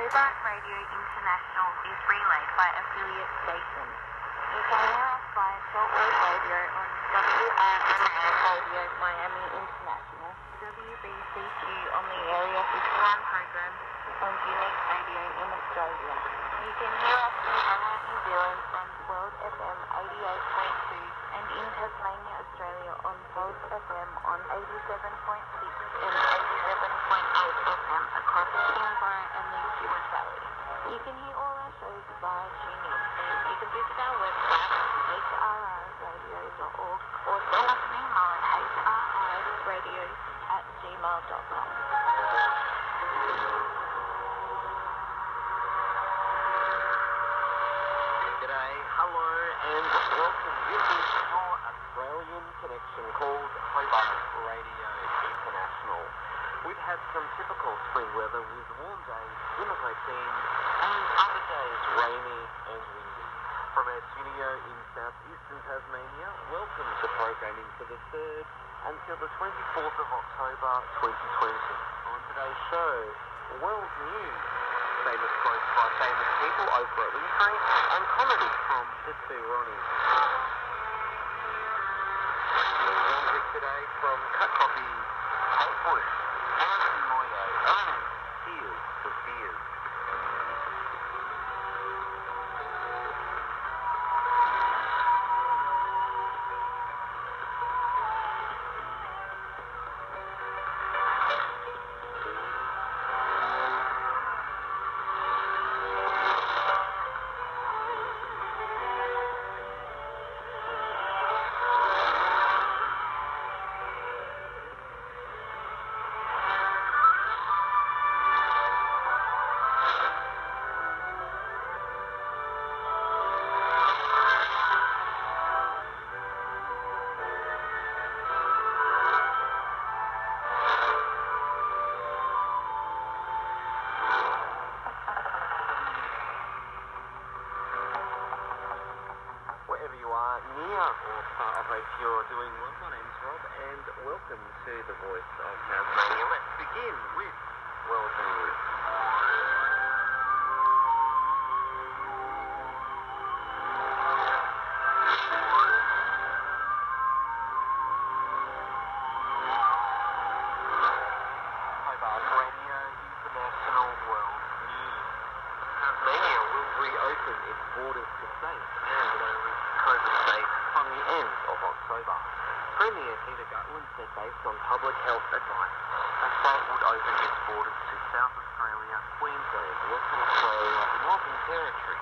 Hobart Radio International is relayed by affiliate stations. You can hear us via shortwave radio on WRMI Radio Miami International, WBCQ on the Area 51 program, and Unique Radio in Australia. You can hear us in Adelaide, New Zealand from World FM 88.2 and in Tasmania, Australia on Pulse FM on 87.6 and 87.8 FM across Canberra and the Huon Valley. You can hear all our shows via TuneIn. You can visit our website, hrradio.org, or send us an email at hrradio@gmail.com. G'day, hello, and welcome. This is your Australian connection called Hobart Radio International. We've had some typical spring weather with warm days in the high teens and other days rainy and windy. From our studio in southeastern Tasmania, welcome to programming for the 3rd until the 24th of October 2020. On today's show, world news, famous quotes by famous people, Oprah Winfrey, and comedy from the two Ronnies. Music today from Cut Copy, Kate Bush, Anthony Moyo, and Tears for Fears. You're doing well. My name's Rob, and welcome to the Voice of Tasmania. Let's begin with world news. Hobart Radio International World News. Tasmania will reopen its borders to states and low-risk COVID states from the end of October. Premier Peter Gutland said based on public health advice, the state would open its borders to South Australia, Queensland, Western Australia, the Northern Territory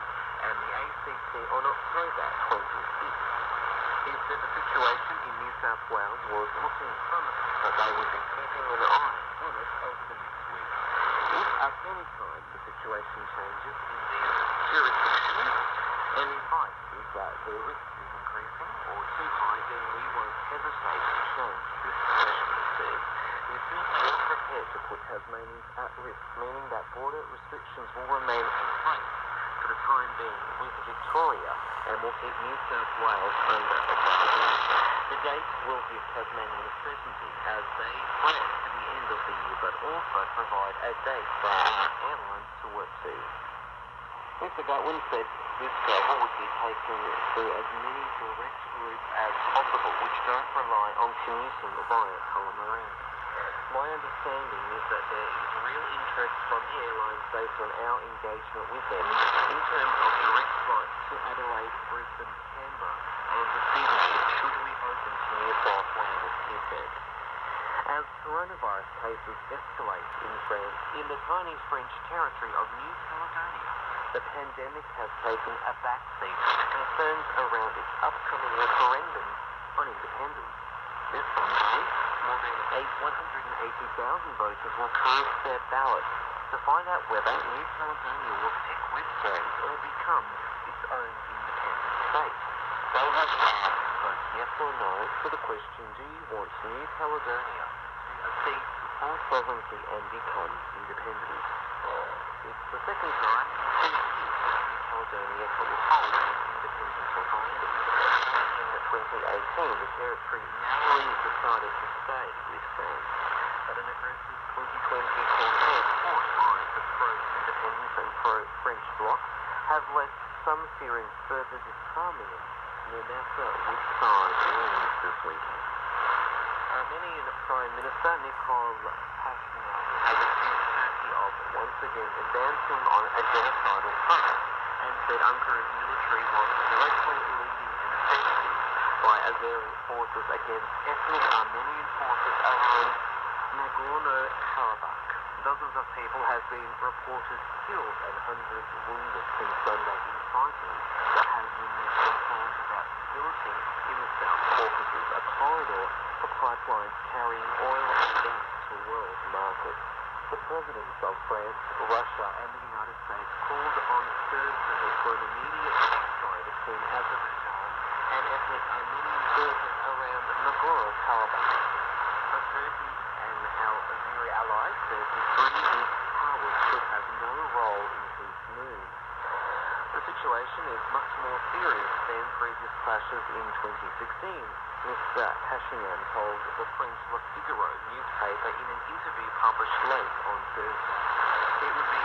and the ACT on October 26th. He said the situation in New South Wales was looking promising, but they would be keeping an eye on it over the next week. If at any time the situation changes in these jurisdictions, and advice is that the risk is increasing or too high, then we won't hesitate to change this specialist said. We feel more prepared to put Tasmanians at risk, meaning that border restrictions will remain in place for the time being with Victoria and will keep New South Wales under a guard. The date will give Tasmanians certainty as they plan to the end of the year, but also provide a date for our airlines to work to. Mr. Gutland said this travel would be taken through as many direct routes as possible, which don't rely on commuting via Tullamarine. My understanding is that there is real interest from the airlines based on our engagement with them in terms of direct flights to Adelaide, Brisbane, Canberra, and to Sydney should we open to New South Wales, he said. As coronavirus cases escalate in France, in the tiny French territory of New Caledonia, the pandemic has taken a backseat to concerns around its upcoming referendum on independence. This Sunday, more than 180,000 voters will cast their ballots to find out whether New Caledonia will stick with France or become its own independent state. They have asked vote yes or no for the question, do you want New Caledonia to accede to full sovereignty and become independent? It's the second time in 2 years that New Caledonia will hold an independence referendum. In 2018, the territory narrowly decided to stay with France, but an aggressive 2020 contest fought by the pro-independence pro-French bloc have left some fearing further disharmony, no matter which side wins this weekend. Armenian Prime Minister Nikol Pashinyan has accused Turkey of once again advancing on a genocidal path and said Ankara's military was directly leading an offensive by Azeri forces against ethnic Armenian forces around Nagorno-Karabakh. Dozens of people have been reported killed and hundreds wounded since Sunday in fighting that has removed concerns about stability in the South Caucasus, a corridor for pipelines carrying oil and gas to world markets. The presidents of France, Russia and the United States called on Thursday for an immediate ceasefire between Azerbaijan and ethnic Armenian forces around Nagorno-Karabakh. But Turkey and our Azeri allies said the three big powers should have no role in peace moves. The situation is much more serious than previous clashes in 2016, Mr. Pashinyan told the French Le Figaro newspaper in an interview published late on Thursday. It would be